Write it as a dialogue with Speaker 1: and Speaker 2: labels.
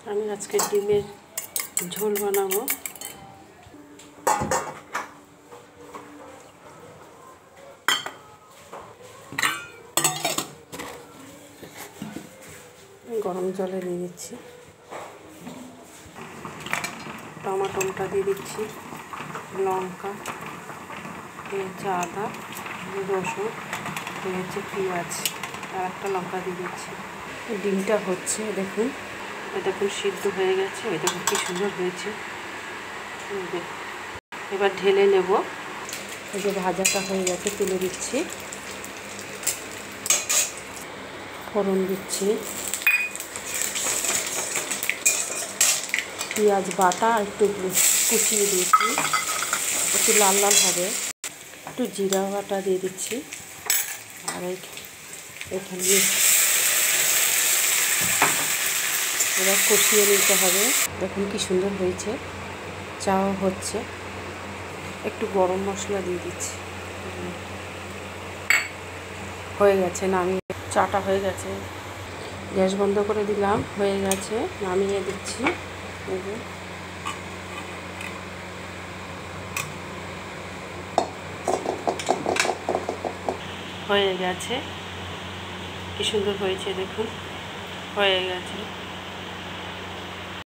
Speaker 1: আমি আজকে ডিমের ঝোল বানাবো। গরম জলে দিয়ে দিচ্ছি, টমাটোটা দিয়ে দিচ্ছি, লঙ্কা, হচ্ছে আদা, রসুন, হচ্ছে পেঁয়াজ, আর একটা লঙ্কা দিয়ে দিচ্ছি। ডিমটা হচ্ছে, দেখুন এটা খুব সিদ্ধ হয়ে গেছে, এটা কি সুন্দর হয়েছে। এবার ঢেলে নেব। এই যে ভাজাটা হয়ে গেছে, তুলে দিচ্ছি, ফোড়ন দিচ্ছি, পেঁয়াজ বাটা একটু কুচিয়ে দিয়েছি, একটু লাল লাল হবে, একটু জিরা বাটা দিয়ে দিচ্ছি, আর এখানে এবার কষিয়ে নিতে হবে। দেখুন কি সুন্দর হয়েছে, চাও হচ্ছে। একটু গরম মশলা দিয়ে দিচ্ছি, হয়ে গেছে, নামিয়ে চাটা হয়ে গেছে, গ্যাস বন্ধ করে দিলাম, হয়ে গেছে, নামিয়ে দিচ্ছি। হয়ে গেছে, কি সুন্দর হয়েছে, দেখুন হয়ে গেছে।